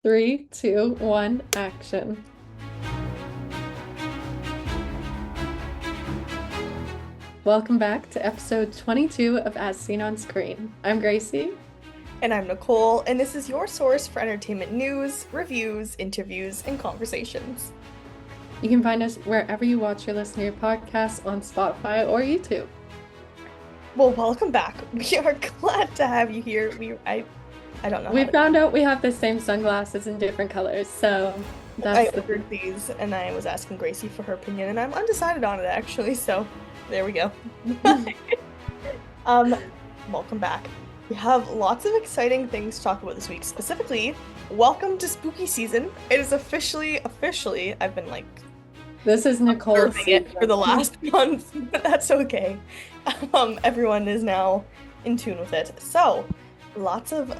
Three, two, one, action. Welcome back to episode 22 of As Seen on Screen. I'm Gracie. And I'm Nicole, and this is your source for entertainment news, reviews, interviews, and conversations. You can find us wherever you watch or listen to your podcasts on Spotify or YouTube. Well, welcome back. We are glad to have you here. I don't know We how to. found out we have the same sunglasses in different colors, so I that's the ordered these, and I was asking Gracie for her opinion, and I'm undecided on it actually. So there we go. Um, Welcome back. We have lots of exciting things to talk about this week. Specifically, welcome to spooky season. It is officially. I've been like This is Nicole's observing it for the season. last month, but that's okay. Everyone is now in tune with it. So,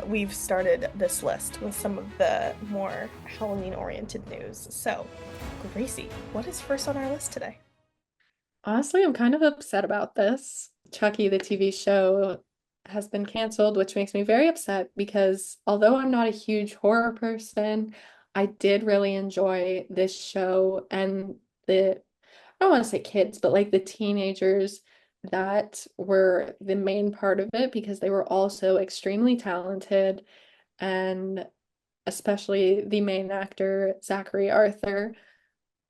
we've started this list with some of the more Halloween-oriented news. So, Gracie, what is first on our list today? Honestly, I'm kind of upset about this. Chucky, the TV show, has been canceled, which makes me very upset because although I'm not a huge horror person, I did really enjoy this show and I don't want to say kids, but like the teenagers that were the main part of it because they were also extremely talented, and especially the main actor, Zachary Arthur.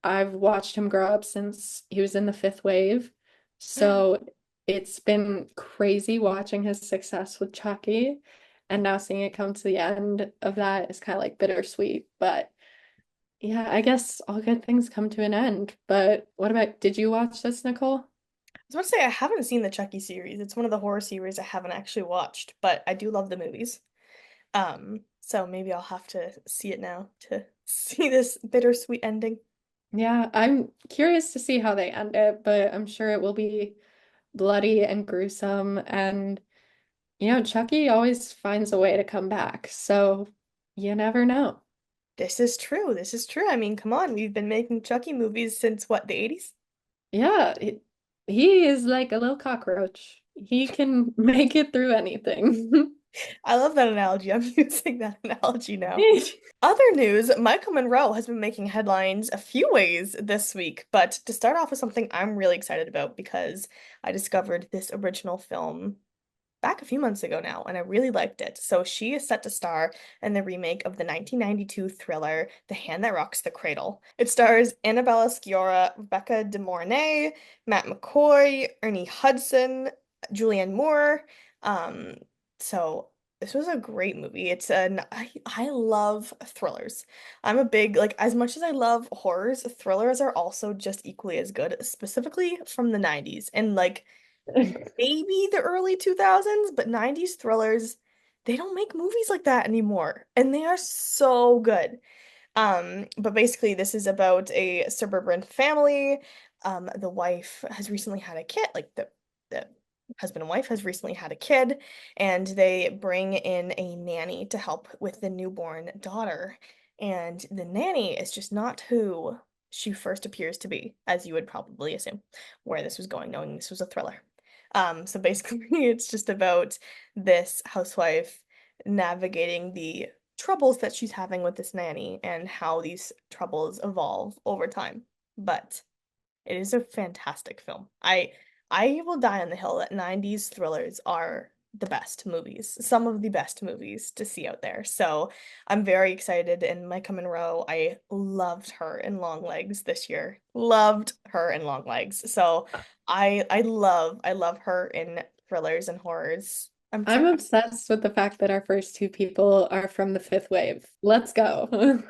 I've watched him grow up since he was in the fifth wave. So it's been crazy watching his success with Chucky. And now seeing it come to the end of that is kind of like bittersweet. But yeah, I guess all good things come to an end. But what about, did you watch this, Nicole? I was about to say I haven't seen the Chucky series. It's one of the horror series I haven't actually watched, but I do love the movies. So maybe I'll have to see it now to see this bittersweet ending. Yeah, I'm curious to see how they end it, but I'm sure it will be bloody and gruesome. And Chucky always finds a way to come back, so you never know. This is true. This is true. I mean, come on, we've been making Chucky movies since what, the 80s? Yeah, he is like a little cockroach. He can make it through anything. I love that analogy. I'm using that analogy now. Other news, Maika Monroe has been making headlines a few ways this week, but to start off with something I'm really excited about because I discovered this original film back a few months ago now, and I really liked it. So she is set to star in the remake of the 1992 thriller The Hand That Rocks the Cradle. It stars Annabella Sciorra, Rebecca De Mornay, Matt McCoy, Ernie Hudson, Julianne Moore. Um, so this was a great movie. I love thrillers. I'm a big like as much as I love horrors, thrillers are also just equally as good, specifically from the 90s. And like maybe the early 2000s, but 90s thrillers, they don't make movies like that anymore, and they are so good. But basically this is about a suburban family. The wife has recently had a kid, like the husband and wife has recently had a kid, and they bring in a nanny to help with the newborn daughter. And the nanny is just not who she first appears to be, as you would probably assume where this was going, knowing this was a thriller. So basically, it's just about this housewife navigating the troubles that she's having with this nanny and how these troubles evolve over time. But it is a fantastic film. I will die on the hill that 90s thrillers are the best movies, some of the best movies to see out there. So I'm very excited. And Maika Monroe, I loved her in Long Legs this year. Loved her in Long Legs. So I love her in thrillers and horrors. I'm I'm so obsessed with the fact that our first two people are from the fifth wave. Let's go. Let's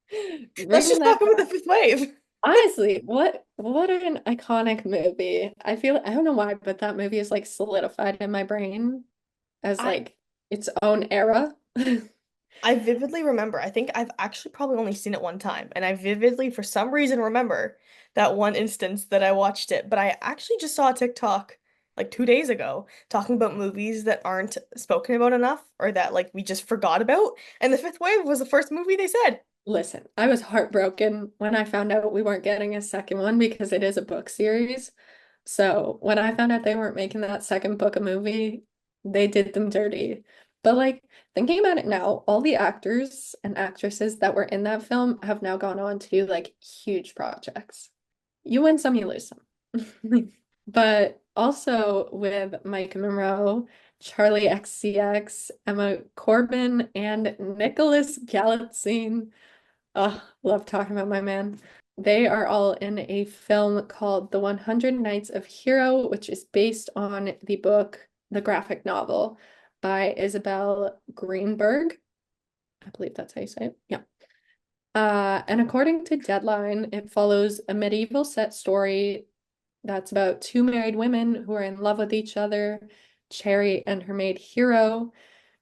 Bringing just that talk about the back. fifth wave. Honestly, what an iconic movie. I don't know why, but that movie is like solidified in my brain as I like its own era. I vividly remember. I think I've actually probably only seen it one time, and I vividly, for some reason, remember that one instance that I watched it. But I actually just saw a TikTok like 2 days ago talking about movies that aren't spoken about enough or that like we just forgot about. And The Fifth Wave was the first movie they said. Listen, I was heartbroken when I found out we weren't getting a second one because it is a book series. So when I found out they weren't making that second book a movie, they did them dirty. But like thinking about it now, all the actors and actresses that were in that film have now gone on to do like huge projects. You win some, you lose some. But also with Maika Monroe, Charlie XCX, Emma Corbin, and Nicholas Galitzine. Oh, love talking about my man. They are all in a film called The 100 Nights of Hero, which is based on the book, the graphic novel by Isabel Greenberg. I believe that's how you say it. Yeah. And according to Deadline, it follows a medieval set story that's about two married women who are in love with each other, Cherry and her maid Hero.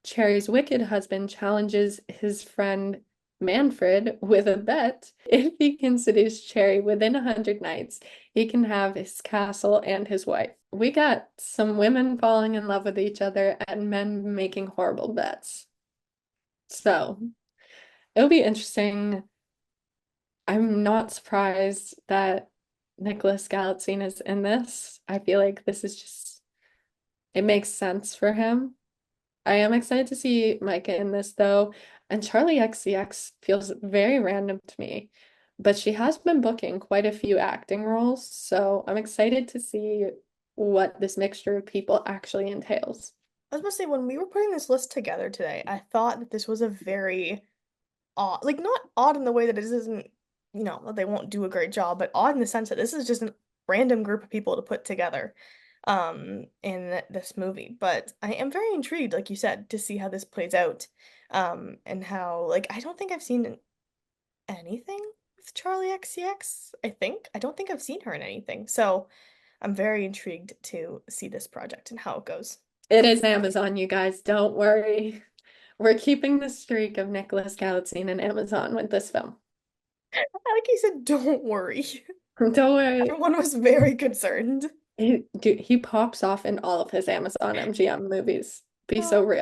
Cherry's wicked husband challenges his friend Manfred with a bet. If he can seduce Cherry within 100 nights, he can have his castle and his wife. We got some women falling in love with each other and men making horrible bets. So it'll be interesting. I'm not surprised that Nicholas Galitzine is in this. I feel like this is just, it makes sense for him. I am excited to see Micah in this though, and Charlie XCX feels very random to me, but she has been booking quite a few acting roles, so I'm excited to see what this mixture of people actually entails. I was gonna say, when we were putting this list together today, I thought that this was a very odd, like not odd in the way that it isn't, that they won't do a great job, but odd in the sense that this is just a random group of people to put together in this movie. But I am very intrigued, like you said, to see how this plays out. And how, like, I don't think I've seen anything with Charlie XCX, I think. I don't think I've seen her in anything. So I'm very intrigued to see this project and how it goes. It is Amazon, you guys, don't worry. We're keeping the streak of Nicholas Galitzine and Amazon with this film. Like you said, don't worry. Don't worry. Everyone was very concerned. Dude, he pops off in all of his Amazon MGM movies. Be Uh, so real.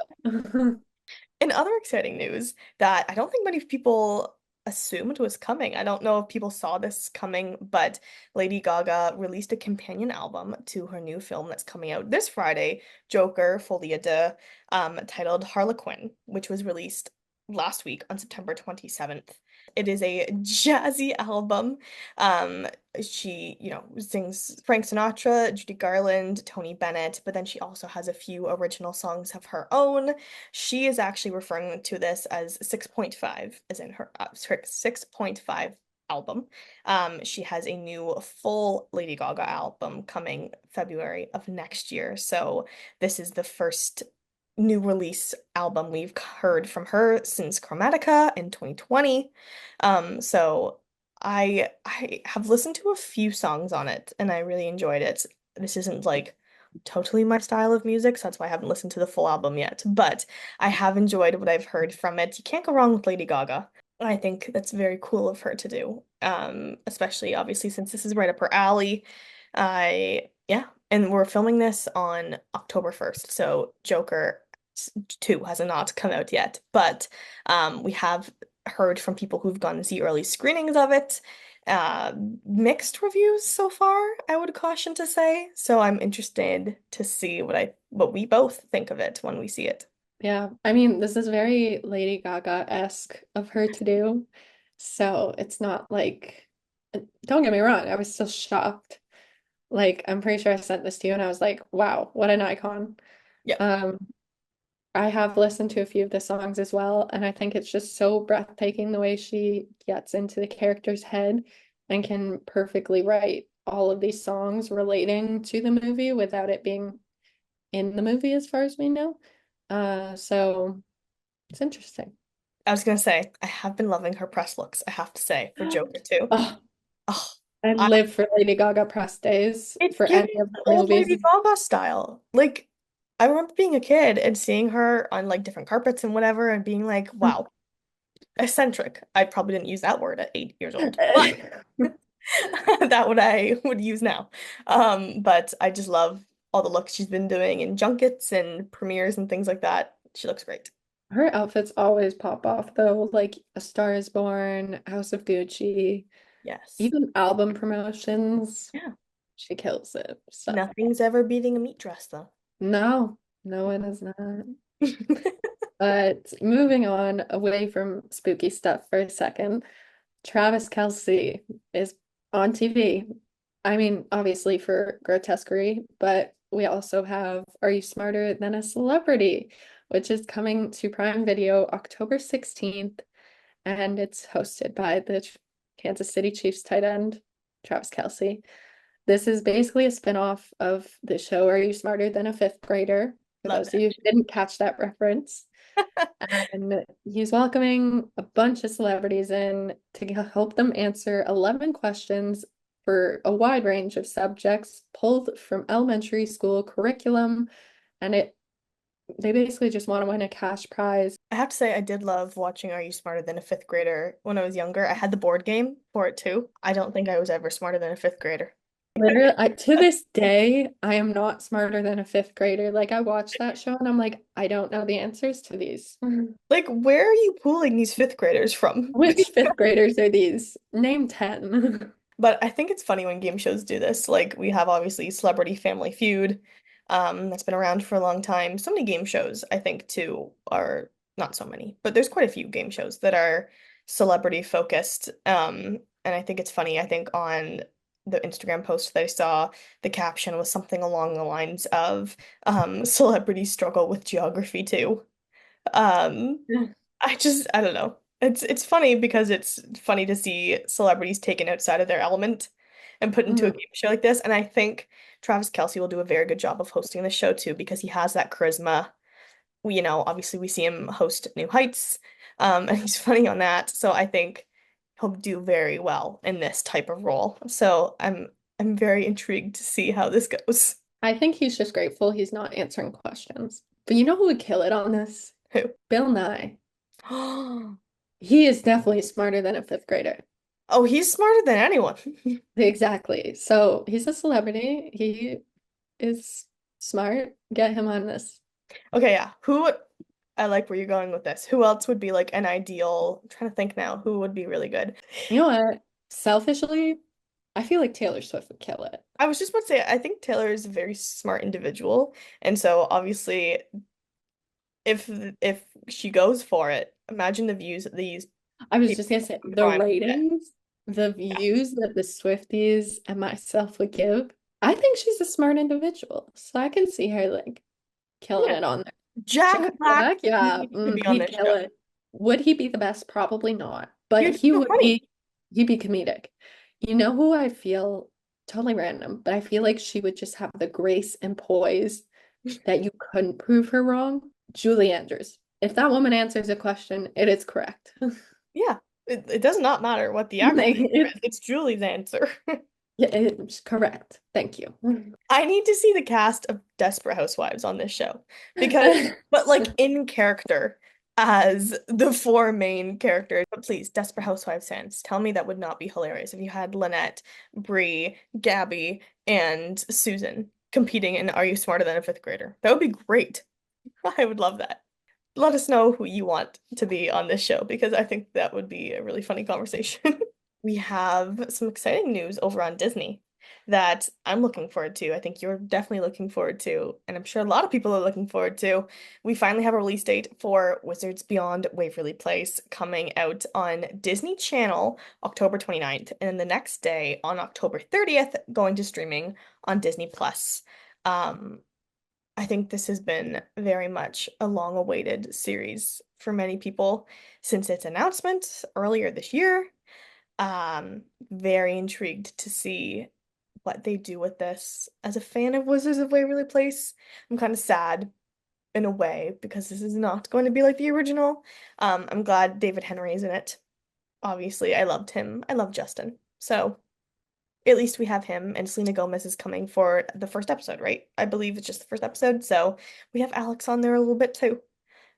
In other exciting news that I don't think many people assumed was coming. I don't know if people saw this coming, but Lady Gaga released a companion album to her new film that's coming out this Friday, Joker Folie à Deux, titled Harlequin, which was released last week on September 27th. It is a jazzy album. Um, she, sings Frank Sinatra, Judy Garland, Tony Bennett, but then she also has a few original songs of her own. She is actually referring to this as 6.5, as in her 6.5 album. She has a new full Lady Gaga album coming February of next year. So this is the first new release album we've heard from her since Chromatica in 2020. So I have listened to a few songs on it and I really enjoyed it. This isn't like totally my style of music, so that's why I haven't listened to the full album yet. But I have enjoyed what I've heard from it. You can't go wrong with Lady Gaga. I think that's very cool of her to do. Especially obviously since this is right up her alley. Yeah, and we're filming this on October 1st, so Joker 2 has not come out yet, but we have heard from people who've gone to see early screenings of it. Uh, Mixed reviews so far, I would caution to say. So I'm interested to see what we both think of it when we see it. Yeah, I mean, this is very Lady Gaga-esque of her to do. So it's not like, don't get me wrong, I was still shocked. Like, I'm pretty sure I sent this to you and I was like, wow, what an icon. Yep. Um, I have listened to a few of the songs as well, and I think it's just so breathtaking the way she gets into the character's head and can perfectly write all of these songs relating to the movie without it being in the movie, as far as we know. So it's interesting. I was gonna say, I have been loving her press looks, I have to say, for Joker too. Oh, Oh, I I, live for Lady Gaga press days it's for giving any of the old movies. Lady Gaga style. Like, I remember being a kid and seeing her on like different carpets and whatever and being like, wow, eccentric. I probably didn't use that word at 8 years old, but that what I would use now. But I just love all the looks she's been doing in junkets and premieres and things like that. She looks great. Her outfits always pop off though, like A Star is Born, House of Gucci, Yes. even album promotions. Yeah. She kills it. So Nothing's ever beating a meat dress though. no, no, it is not. But moving on away from spooky stuff for a second, Travis Kelce is on TV. I mean, obviously for grotesquerie, but we also have Are You Smarter Than a Celebrity, which is coming to Prime Video October 16th, and it's hosted by the Kansas City Chiefs tight end, Travis Kelce. This is basically a spin-off of the show Are You Smarter Than a Fifth Grader? For Love those of you who didn't catch that reference. it. And he's welcoming a bunch of celebrities in to help them answer 11 questions for a wide range of subjects pulled from elementary school curriculum. And they basically just want to win a cash prize. I have to say, I did love watching Are You Smarter Than a Fifth Grader when I was younger. I had the board game for it too. I don't think I was ever smarter than a fifth grader. Literally, to this day, I am not smarter than a fifth grader. Like, I watch that show and I'm like, I don't know the answers to these. Like, where are you pulling these fifth graders from? Which fifth graders are these? Name 10. But I think it's funny when game shows do this. Like we have obviously Celebrity Family Feud, that's been around for a long time. So many game shows, I think, too, are not so many, but there's quite a few game shows that are celebrity focused. And I think it's funny. I think on the Instagram post that I saw, the caption was something along the lines of celebrities struggle with geography too. Um, I don't know. It's funny because it's funny to see celebrities taken outside of their element and put into a Mhm. game show like this. And I think Travis Kelce will do a very good job of hosting the show too because he has that charisma. Obviously we see him host New Heights, and he's funny on that. So I think he'll do very well in this type of role. So I'm very intrigued to see how this goes. I think he's just grateful he's not answering questions. But you know who would kill it on this? Bill Nye. Who? He is definitely smarter than a fifth grader. Oh, he's smarter than anyone. Exactly. So he's a celebrity. He is smart. Get him on this. Okay, yeah. I like where you're going with this. Who else would be like an ideal? I'm trying to think now. Who would be really good? You know what? Selfishly, I feel like Taylor Swift would kill it. I was just about to say, I think Taylor is a very smart individual, and so obviously, if if she goes for it, imagine the views that these I was people just gonna say in the Prime would get. ratings, the Yeah, views that the Swifties and myself would give. I think she's a smart individual. So I can see her like killing yeah. it on there. Jack Jack Black Black, yeah, could be on he'd this kill show. it. Would he be the best? Probably not. He But would be so funny. he'd be comedic. You know who I feel totally random, but I feel like she would just have the grace and poise that you couldn't prove her wrong. Julie Andrews. If that woman answers a question, it is correct. Yeah, it does not matter what the actual Like answer it's is. It's Julie's answer. yeah, it's correct. Thank you. I need to see the cast of Desperate Housewives on this show because, but like in character as the four main characters. But please, Desperate Housewives fans, tell me that would not be hilarious if you had Lynette, Bree, Gabby, and Susan competing in Are You Smarter Than a Fifth Grader? That would be great. I would love that. Let us know who you want to be on this show because I think that would be a really funny conversation. We have some exciting news over on Disney that I'm looking forward to. I think you're definitely looking forward to, and I'm sure a lot of people are looking forward to. We finally have a release date for Wizards Beyond Waverly Place coming out on Disney Channel October 29th, and then the next day on October 30th, going to streaming on Disney Plus. Um, I think this has been very much a long-awaited series for many people since its announcement earlier this year. Very intrigued to see what they do with this. As a fan of Wizards of Waverly Place, I'm kind of sad in a way because this is not going to be like the original. I'm glad David Henry is in it. Obviously, I loved him. I love Justin. So at least we have him, and Selena Gomez is coming for the first episode, right? I believe it's just the first episode, so we have Alex on there a little bit too.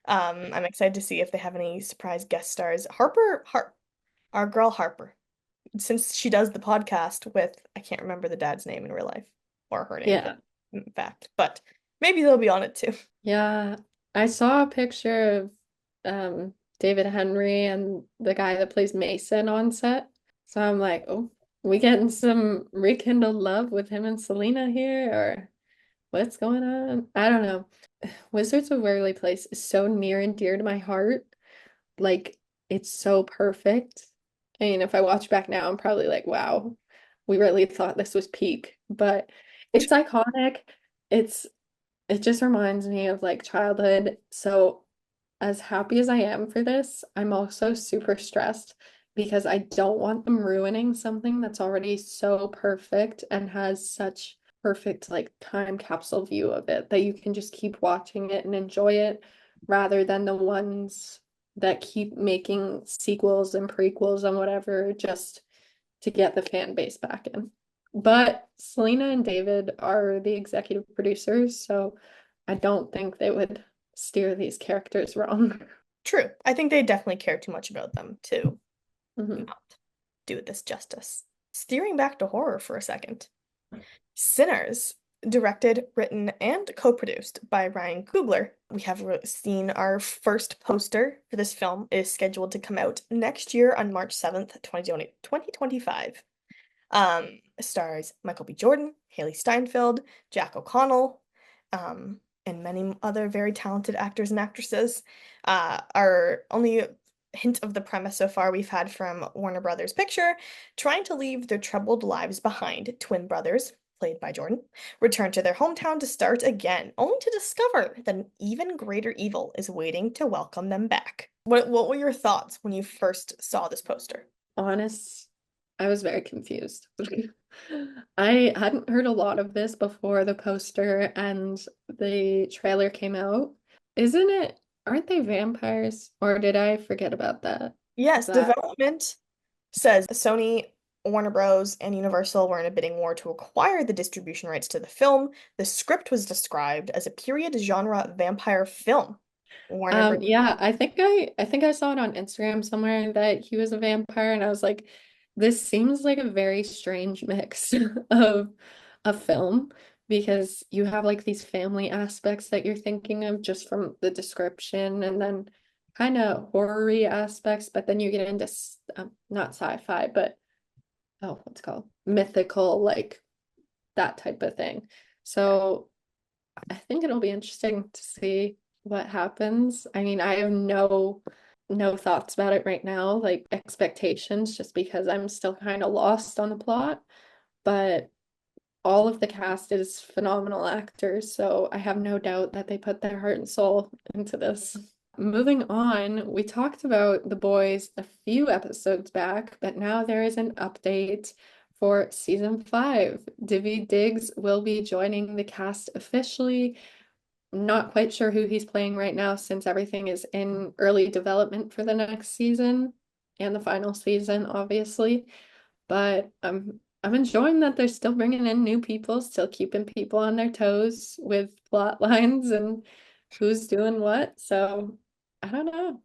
I'm excited to see if they have any surprise guest stars. Our girl Harper, since she does the podcast with, I can't remember the dad's name in real life or her name Yeah. in fact, but maybe they'll be on it too. Yeah. I saw a picture of David Henry and the guy that plays Mason on set. So I'm like, oh, we getting some rekindled love with him and Selena here, or what's going on? I don't know. Wizards of Waverly Place is so near and dear to my heart. Like, it's so perfect. I mean, if I watch back now, I'm probably like, wow, we really thought this was peak. But it's iconic. It's it just reminds me of like childhood. So as happy as I am for this, I'm also super stressed because I don't want them ruining something that's already so perfect and has such perfect like time capsule view of it that you can just keep watching it and enjoy it rather than the ones that keep making sequels and prequels and whatever just to get the fan base back in. But Selena and David are the executive producers, so I don't think they would steer these characters wrong. True. I think they definitely care too much about them to Mhm. not do this justice. Steering back to horror for a second. Sinners, directed, written, and co-produced by Ryan Coogler. We have seen our first poster for this film. It is scheduled to come out next year on March 7th, 2025. Stars Michael B. Jordan, Haley Steinfeld, Jack O'Connell, and many other very talented actors and actresses. Our only hint of the premise so far we've had from Warner Brothers Picture, trying to leave their troubled lives behind, twin brothers, played by Jordan, return to their hometown to start again, only to discover that an even greater evil is waiting to welcome them back. What were your thoughts when you first saw this poster? Honest, I was very confused. I hadn't heard a lot of this before the poster and the trailer came out. Isn't it, aren't they vampires? Or did I forget about that? Is Yes, that development says Sony, Warner Bros., and Universal were in a bidding war to acquire the distribution rights to the film. The script was described as a period genre vampire film. Warner Bros. Yeah, I think I saw it on Instagram somewhere that he was a vampire, and I was like, this seems like a very strange mix of a film because you have like these family aspects that you're thinking of just from the description, and then kind of horror-y aspects, but then you get into not sci-fi, but oh, what's it called? Mythical, like that type of thing. So I think it'll be interesting to see what happens. I mean, I have no thoughts about it right now, like expectations, just because I'm still kind of lost on the plot. But all of the cast is phenomenal actors, so I have no doubt that they put their heart and soul into this. Moving on, we talked about The Boys a few episodes back, but now there is an update for season 5. Divvy Diggs will be joining the cast officially. Not quite sure who he's playing right now since everything is in early development for the next season and the final season, obviously. But I'm enjoying that they're still bringing in new people, still keeping people on their toes with plot lines and who's doing what. So I don't know.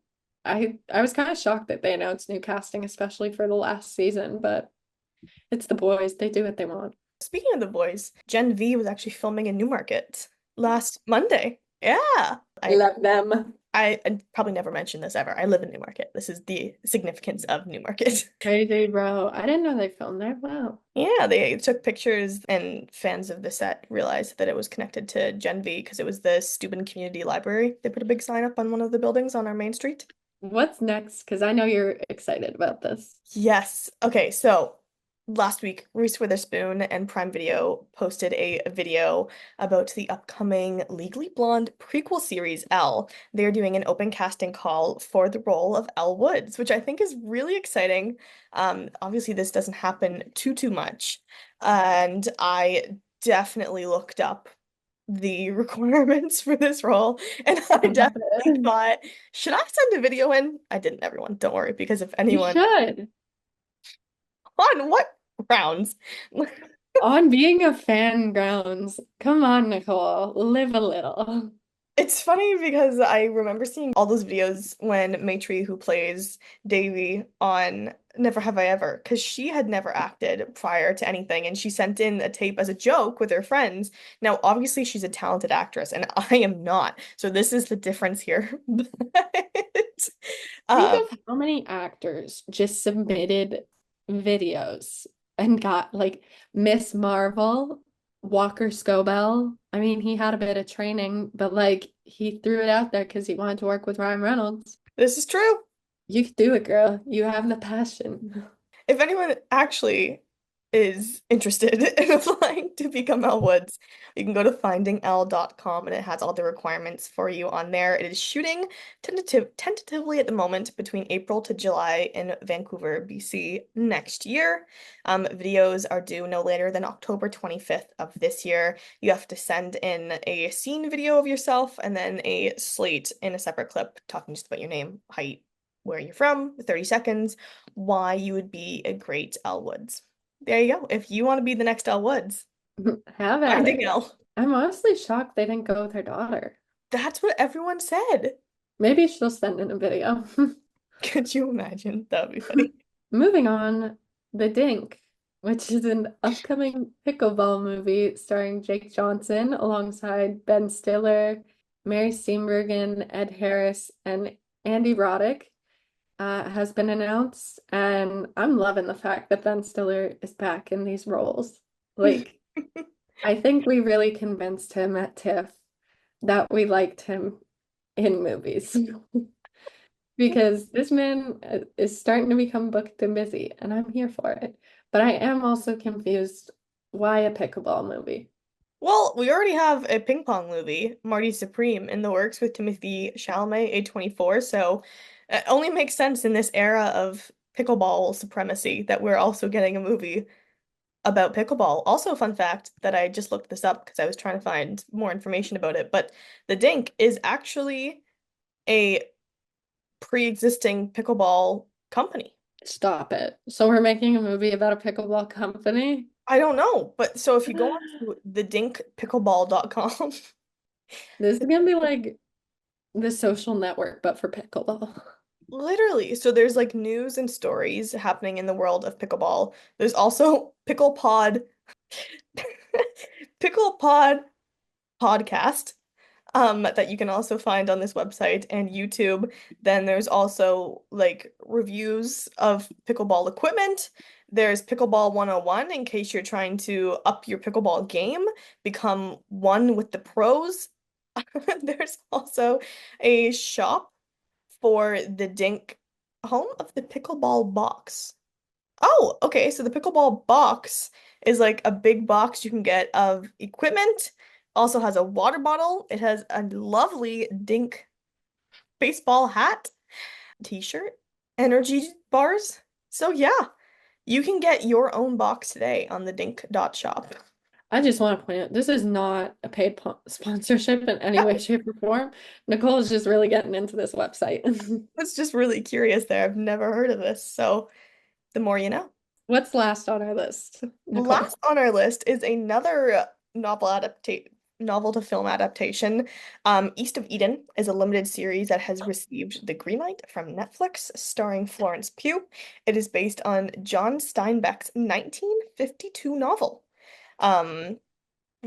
I was kind of shocked that they announced new casting, especially for the last season, but it's the boys. They do what they want. Speaking of the boys, Gen V was actually filming in Newmarket last Monday. Yeah. Love them. I probably never mentioned this ever. I live in Newmarket. This is the significance of Newmarket. Crazy, bro. I didn't know they filmed there. Wow. Yeah, they took pictures and fans of the set realized that it was connected to Gen V because it was the Steuben Community Library. They put a big sign up on one of the buildings on our main street. What's next? Because I know you're excited about this. Yes. Okay, so last week, Reese Witherspoon and Prime Video posted a video about the upcoming Legally Blonde prequel series, Elle. They're doing an open casting call for the role of Elle Woods, which I think is really exciting. Obviously, this doesn't happen too much, and I definitely looked up the requirements for this role, and I Love definitely it. thought, should I send a video in? I didn't, everyone. Don't worry, because if You anyone should. on what grounds? On being a fan grounds. Come on, Nicole. Live a little. It's funny because I remember seeing all those videos when Maitri, who plays Davy on Never Have I Ever, because she had never acted prior to anything, and she sent in a tape as a joke with her friends. Now, obviously, she's a talented actress, and I am not, so this is the difference here. But, Think um, of how many actors just submitted videos and got like Miss Marvel. Walker Scobell. I mean, he had a bit of training, but like he threw it out there because he wanted to work with Ryan Reynolds. This is true. You could do it, girl. You have the passion. If anyone actually is interested in applying to become Elle Woods, you can go to findingelle.com and it has all the requirements for you on there. It is shooting tentatively at the moment between April to July in Vancouver, BC next year. Videos are due no later than October 25th of this year. You have to send in a scene video of yourself and then a slate in a separate clip talking just about your name, height, where you're from, 30 seconds, why you would be a great Elle Woods. There you go. If you want to be the next Elle Woods, Have at finding it. Elle. I'm honestly shocked they didn't go with her daughter. That's what everyone said. Maybe she'll send in a video. Could you imagine? That would be funny. Moving on, The Dink, which is an upcoming pickleball movie starring Jake Johnson alongside Ben Stiller, Mary Steenburgen, Ed Harris, and Andy Roddick, has been announced. And I'm loving the fact that Ben Stiller is back in these roles. Like, I think we really convinced him at TIFF that we liked him in movies. Because this man is starting to become booked and busy, and I'm here for it. But I am also confused. Why a pickleball movie? Well, we already have a ping pong movie, Marty Supreme, in the works with Timothy Chalamet, A24, so it only makes sense in this era of pickleball supremacy that we're also getting a movie about pickleball. Also, a fun fact that I just looked this up because I was trying to find more information about it, but the Dink is actually a pre-existing pickleball company. Stop it. So we're making a movie about a pickleball company? I don't know, but so if you go on to thedinkpickleball.com, This is gonna be like the social network, but for pickleball. literally, so there's like news and stories happening in the world of pickleball. There's also Pickle Pod podcast that you can also find on this website and YouTube. Then there's also like reviews of pickleball equipment. There's Pickleball 101 in case you're trying to up your pickleball game, become one with the pros. There's also a shop for the Dink home of the pickleball box. Oh, okay. So the pickleball box is like a big box you can get of equipment. Also has a water bottle. It has a lovely Dink baseball hat, t-shirt, energy bars. So yeah, you can get your own box today on the Dink.shop. I just want to point out this is not a paid sponsorship in any way, shape, or form. Nicole is just really getting into this website. I was just really curious there. I've never heard of this. So the more you know. What's last on our list, Last Nicole? on our list is another novel to film adaptation. East of Eden is a limited series that has received the green light from Netflix, starring Florence Pugh. It is based on John Steinbeck's 1952 novel. Um,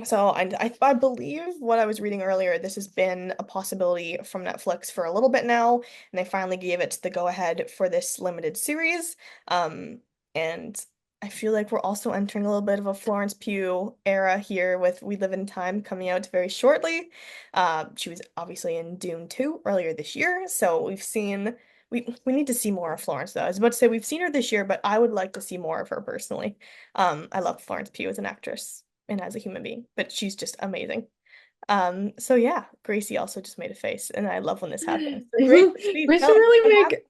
so I believe what I was reading earlier, this has been a possibility from Netflix for a little bit now, and they finally gave it the go-ahead for this limited series. And I feel like we're also entering a little bit of a Florence Pugh era here with We Live in Time coming out very shortly. She was obviously in Dune 2 earlier this year, so we need to see more of Florence though. I was about to say we've seen her this year, but I would like to see more of her personally. I love Florence Pugh as an actress and as a human being, but she's just amazing. So yeah, Gracie also just made a face, and I love when this happens. So We Gracie, should tell us really what make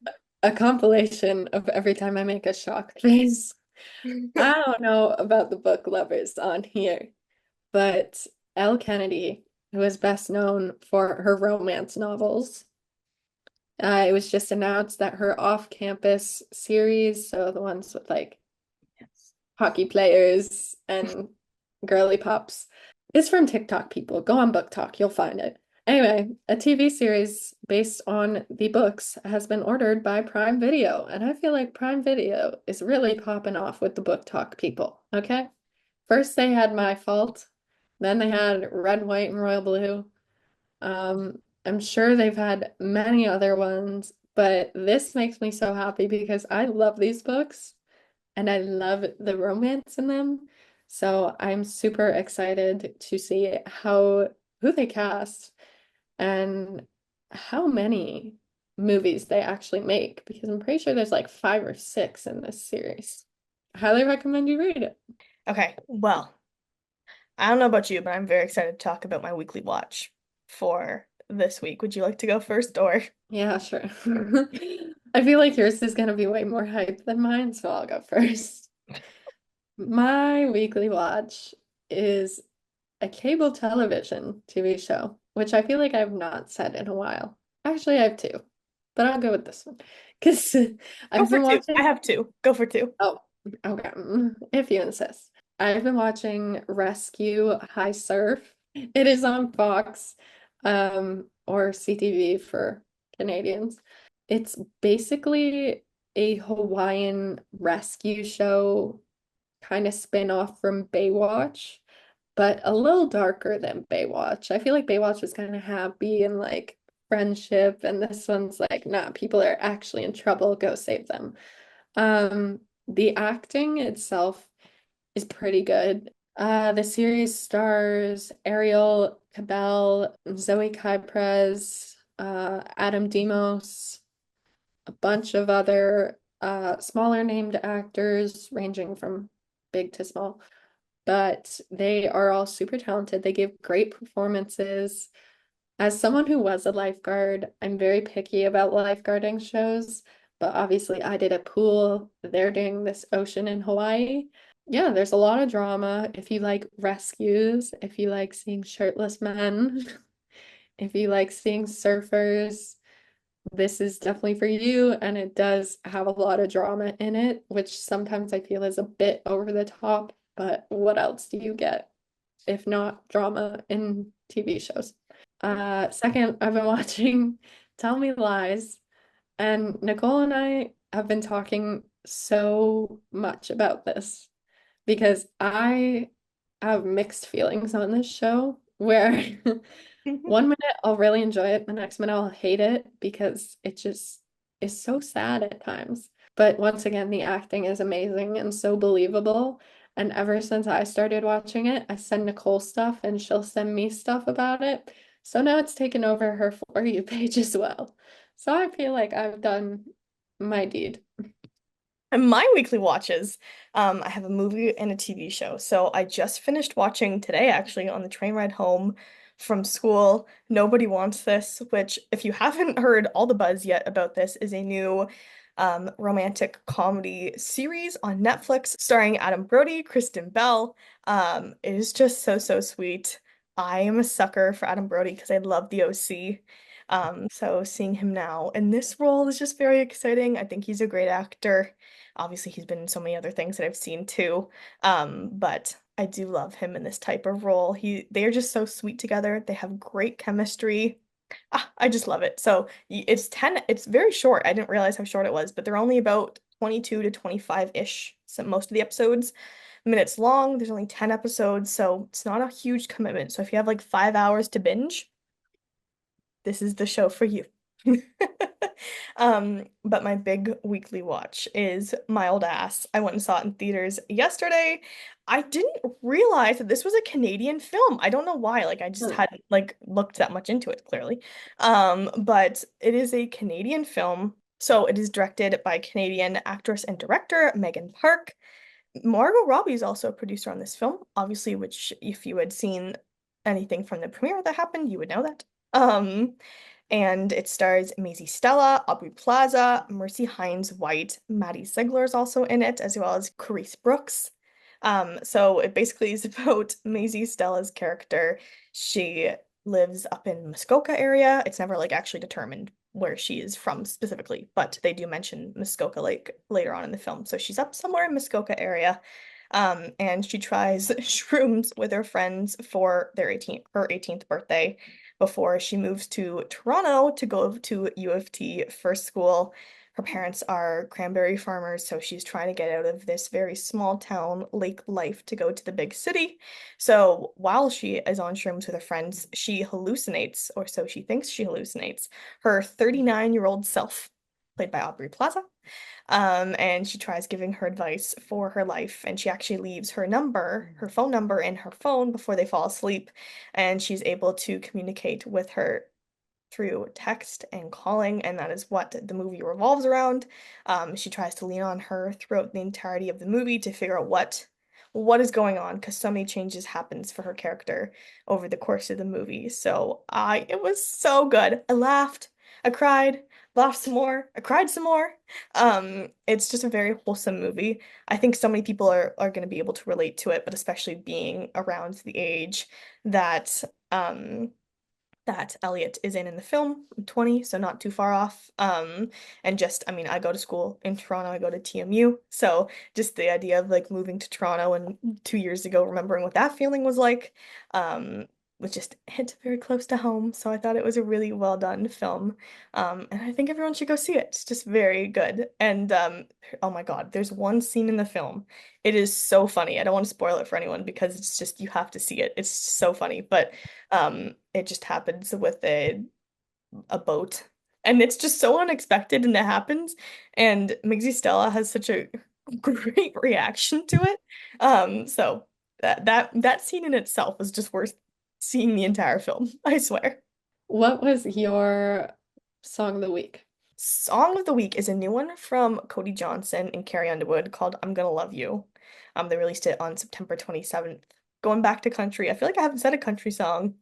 a compilation of every time I make a shock face. happened. I don't know about the book lovers on here, but Elle Kennedy, who is best known for her romance novels, it was just announced that her off-campus series, so the ones with like Yes. hockey players and girly pops. It's from TikTok, people. Go on Book Talk, you'll find it. Anyway, a TV series based on the books has been ordered by Prime Video, and I feel like Prime Video is really popping off with the Book Talk people, okay? First they had My Fault, then they had Red, White, and Royal Blue. I'm sure they've had many other ones, but this makes me so happy because I love these books and I love the romance in them. So I'm super excited to see who they cast and how many movies they actually make because I'm pretty sure there's like 5 or 6 in this series. I highly recommend you read it. Okay, well, I don't know about you, but I'm very excited to talk about my weekly watch for this week. Would you like to go first or? Yeah, sure. I feel like yours is gonna be way more hype than mine, so I'll go first. My weekly watch is a cable television TV show, which I feel like I've not said in a while. Actually, I have two, but I'll go with this one because Go I've for been two. I watching. have two. Go for two. Oh, okay. If you insist. I've been watching Rescue High Surf. It is on Fox, or CTV for Canadians. It's basically a Hawaiian rescue show, kind of spin-off from Baywatch, but a little darker than Baywatch. I feel like Baywatch was kind of happy and like friendship, and this one's like, nah, people are actually in trouble, go save them. The acting itself is pretty good. The series stars Ariel Cabell, Zoe Kypres, Adam Demos, a bunch of other smaller named actors ranging from big to small, but they are all super talented. They give great performances. As someone who was a lifeguard, I'm very picky about lifeguarding shows, but obviously I did a pool. They're doing this ocean in Hawaii. Yeah, there's a lot of drama. If you like rescues, if you like seeing shirtless men, if you like seeing surfers, this is definitely for you. And it does have a lot of drama in it, which sometimes I feel is a bit over the top. But what else do you get if not drama in TV shows? Second, I've been watching Tell Me Lies, and Nicole and I have been talking so much about this because I have mixed feelings on this show where one minute I'll really enjoy it, the next minute I'll hate it because it just is so sad at times. But once again, the acting is amazing and so believable. And ever since I started watching it, I send Nicole stuff and she'll send me stuff about it. So now it's taken over her For You page as well. So I feel like I've done my deed. And my weekly watches, I have a movie and a TV show. So I just finished watching today, actually, on the train ride home from school. Nobody Wants This, which, if you haven't heard all the buzz yet about this, is a new romantic comedy series on Netflix starring Adam Brody, Kristen Bell. It is just so, so sweet. I am a sucker for Adam Brody because I love the OC. So seeing him now in this role is just very exciting. I think he's a great actor. Obviously, he's been in so many other things that I've seen too. But I do love him in this type of role. They are just so sweet together. They have great chemistry. I just love it. So it's very short. I didn't realize how short it was, but they're only about 22 to 25-ish. So most of the episodes minutes long. There's only 10 episodes, so it's not a huge commitment. So if you have like 5 hours to binge, this is the show for you. But my big weekly watch is My Old Ass. I went and saw it in theaters yesterday. I didn't realize that this was a Canadian film. I don't know why. Like I just Hmm. hadn't like looked that much into it, clearly. But it is a Canadian film. So it is directed by Canadian actress and director Megan Park. Margot Robbie is also a producer on this film, obviously, which if you had seen anything from the premiere that happened, you would know that. And it stars Maisie Stella, Aubrey Plaza, Mercy Hines White, Maddie Ziegler is also in it, as well as Carice Brooks. So it basically is about Maisie Stella's character. She lives up in Muskoka area. It's never like actually determined where she is from specifically, but they do mention Muskoka Lake later on in the film. So she's up somewhere in Muskoka area. And she tries shrooms with her friends for her 18th birthday before she moves to Toronto to go to U of T for school. Her parents are cranberry farmers, so she's trying to get out of this very small town lake life to go to the big city. So while she is on shrooms with her friends, she hallucinates, or so she thinks she hallucinates, her 39-year-old self. played by Aubrey Plaza. And she tries giving her advice for her life, and she actually leaves her phone number in her phone before they fall asleep, and she's able to communicate with her through text and calling, and that is what the movie revolves around. She tries to lean on her throughout the entirety of the movie to figure out what is going on because so many changes happens for her character over the course of the movie. So it was so good. I laughed, I cried, laughed some more, I cried some more. It's just a very wholesome movie. I think so many people are going to be able to relate to it, but especially being around the age that that Elliot is in the film. I'm 20, so not too far off. And just, I mean, I go to school in Toronto, I go to TMU, so just the idea of like moving to Toronto and 2 years ago, remembering what that feeling was like, um, was just hit very close to home. So I thought it was a really well done film. And I think everyone should go see it. It's just very good. And oh my God, there's one scene in the film. It is so funny. I don't want to spoil it for anyone because it's just you have to see it. It's so funny. But it just happens with a boat. And it's just so unexpected and it happens. And Miggsy Stella has such a great reaction to it. So that scene in itself is just worth seeing the entire film, I swear. What was your song of the week? Song of the week is a new one from Cody Johnson and Carrie Underwood called I'm Gonna Love You. They released it on September 27th. Going back to country, I feel like I haven't said a country song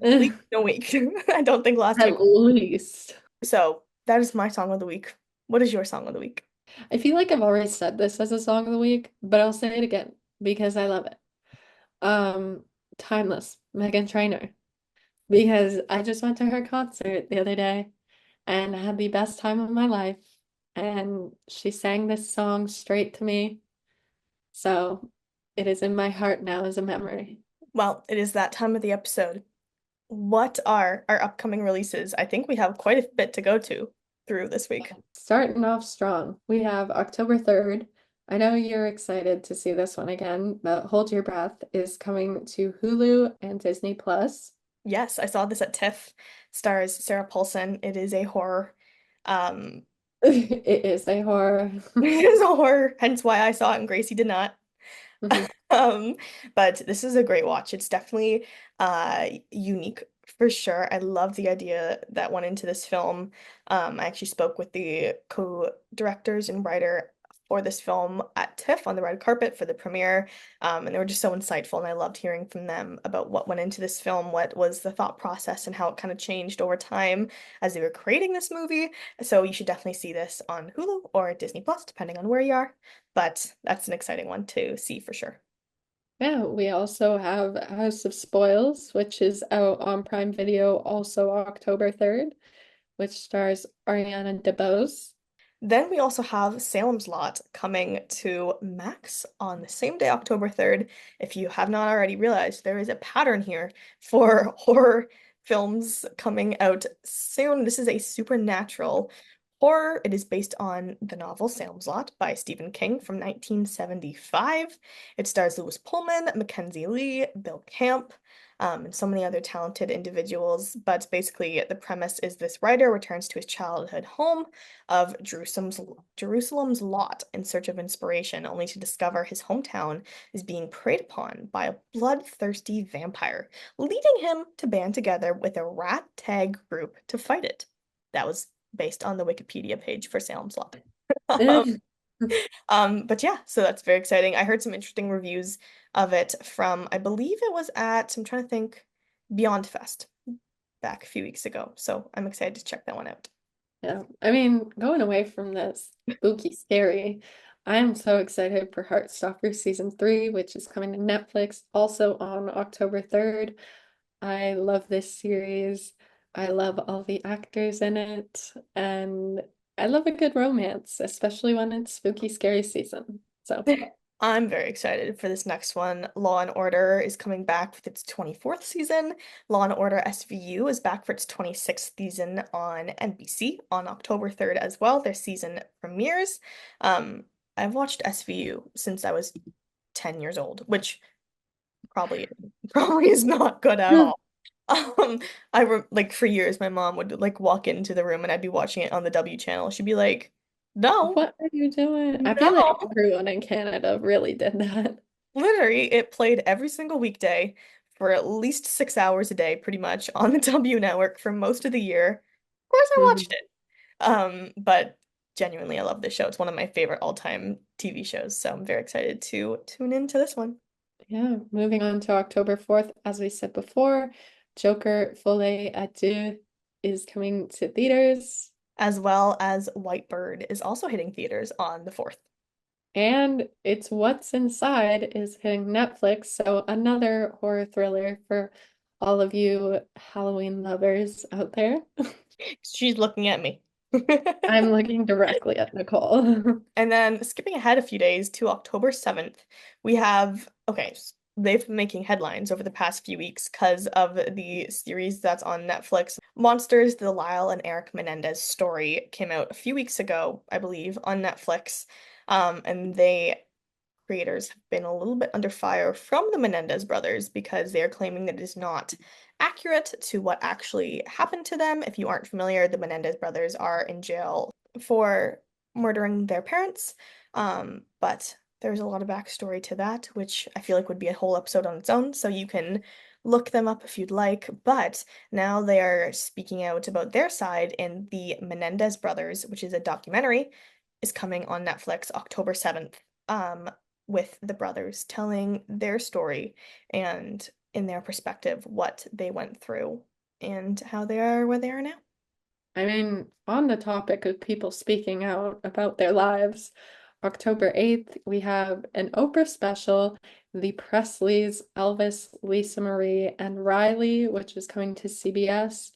at least in a week. I don't think last week. At least. So that is my song of the week. What is your song of the week? I feel like I've already said this as a song of the week, but I'll say it again because I love it. Um, Timeless, Megan Trainor, because I just went to her concert the other day and I had the best time of my life. And she sang this song straight to me. So it is in my heart now as a memory. Well, it is that time of the episode. What are our upcoming releases? I think we have quite a bit to go to through this week. Starting off strong, we have October 3rd. I know you're excited to see this one again, but Hold Your Breath is coming to Hulu and Disney Plus. Yes, I saw this at TIFF. Stars Sarah Paulson. It is a horror. Um, It is a horror. it is a horror, hence why I saw it and Gracie did not. Mhm. Um, but this is a great watch. It's definitely unique for sure. I love the idea that went into this film. I actually spoke with the co-directors and writer for this film at TIFF on the red carpet for the premiere. And they were just so insightful, and I loved hearing from them about what went into this film, what was the thought process, and how it kind of changed over time as they were creating this movie. So you should definitely see this on Hulu or Disney Plus, depending on where you are. But that's an exciting one to see for sure. Yeah, we also have House of Spoils, which is out on Prime Video also October 3rd, which stars Ariana DeBose. Then we also have Salem's Lot coming to Max on the same day, October 3rd. If you have not already realized, there is a pattern here for horror films coming out soon. This is a supernatural horror. It is based on the novel Salem's Lot by Stephen King from 1975. It stars Lewis Pullman, Mackenzie Lee, Bill Camp, and so many other talented individuals. But basically, the premise is this writer returns to his childhood home of Jerusalem's Lot in search of inspiration, only to discover his hometown is being preyed upon by a bloodthirsty vampire, leading him to band together with a rat tag group to fight it. That was based on the Wikipedia page for Salem's Lot. But yeah, so that's very exciting. I heard some interesting reviews of it from, I believe it was at, I'm trying to think, Beyond Fest back a few weeks ago. So I'm excited to check that one out. Yeah, I mean, going away from this spooky, scary, I am so excited for Heartstopper season 3, which is coming to Netflix also on October 3rd. I love this series. I love all the actors in it, and I love a good romance, especially when it's spooky, scary season. So, I'm very excited for this next one. Law and Order is coming back with its 24th season. Law and Order SVU is back for its 26th season on NBC on October 3rd as well. Their season premieres. Um, I've watched SVU since I was 10 years old, which probably probably is not good at all. Um, like for years, my mom would like walk into the room and I'd be watching it on the W channel. She'd be like, "No, What are you doing? I feel like no." everyone in Canada really did that. Literally, it played every single weekday for at least 6 hours a day, pretty much on the W network for most of the year. Of course, I watched Mhm. it. But genuinely, I love this show. It's one of my favorite all-time TV shows, so I'm very excited to tune into this one. Yeah, moving on to October 4th, as we said before, Joker Folie à Deux is coming to theaters. As well as White Bird is also hitting theaters on the 4th. And It's What's Inside is hitting Netflix, so another horror thriller for all of you Halloween lovers out there. She's looking at me. I'm looking directly at Nicole. And then skipping ahead a few days to October 7th, we have, okay, they've been making headlines over the past few weeks because of the series that's on Netflix. Monsters, the Lyle and Eric Menendez story came out a few weeks ago, I believe, on Netflix. And they creators have been a little bit under fire from the Menendez brothers because they are claiming that it is not accurate to what actually happened to them. If you aren't familiar, the Menendez brothers are in jail for murdering their parents. But there's a lot of backstory to that, which I feel like would be a whole episode on its own. So you can look them up if you'd like. But now they are speaking out about their side in the Menendez Brothers, which is a documentary, is coming on Netflix October 7th. With the brothers telling their story and in their perspective what they went through and how they are where they are now. I mean, on the topic of people speaking out about their lives, October 8th, we have an Oprah special, The Presleys, Elvis, Lisa Marie, and Riley, which is coming to CBS.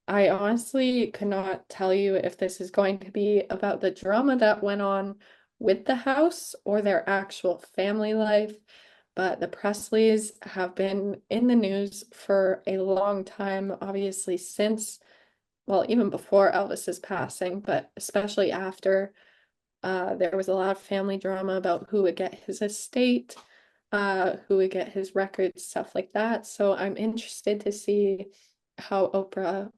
I honestly could not tell you if this is going to be about the drama that went on with the house or their actual family life, but the Presleys have been in the news for a long time, obviously since, well, even before Elvis's passing, but especially after. There was a lot of family drama about who would get his estate, who would get his records, stuff like that. So I'm interested to see how Oprah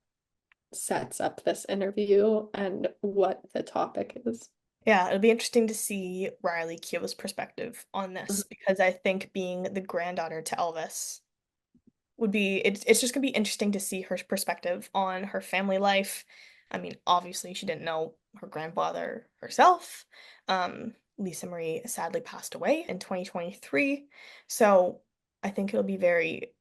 sets up this interview and what the topic is. Yeah, it'll be interesting to see Riley Keough's perspective on Mhm. this because I think being the granddaughter to Elvis would be it's just gonna be interesting to see her perspective on her family life. I mean, obviously she didn't know her grandfather herself. Lisa Marie sadly passed away in 2023. So I think it'll be very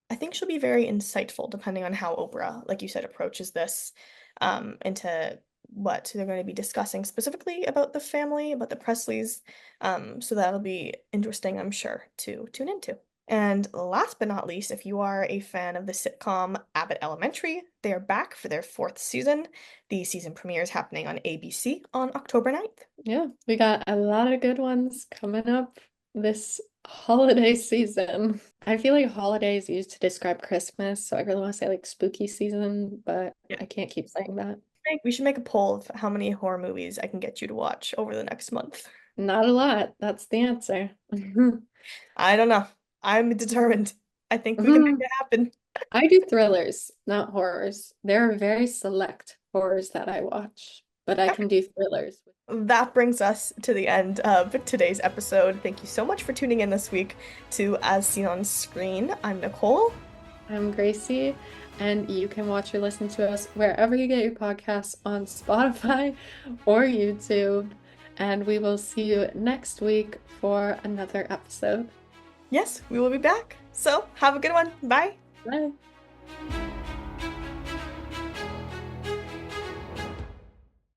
I think she'll be very insightful depending on how Oprah, like you said, approaches this into what they're going to be discussing specifically about the family, about the Presleys. So that'll be interesting, I'm sure, to tune into. And last but not least, if you are a fan of the sitcom Abbott Elementary, they are back for their fourth season. The season premiere is happening on ABC on October 9th. Yeah, we got a lot of good ones coming up this holiday season. I feel like holidays used to describe Christmas, so I really want to say like spooky season, but Yeah. I can't keep saying that. We should make a poll of how many horror movies I can get you to watch over the next month. Not a lot. That's the answer. I don't know. I'm determined. I think we can make it happen. I do thrillers, not horrors. There are very select horrors that I watch, but I Okay. can do thrillers. That brings us to the end of today's episode. Thank you so much for tuning in this week to As Seen on Screen. I'm Nicole. I'm Gracie, and you can watch or listen to us wherever you get your podcasts on Spotify or YouTube. And we will see you next week for another episode. Yes, we will be back. So have a good one. Bye. Bye.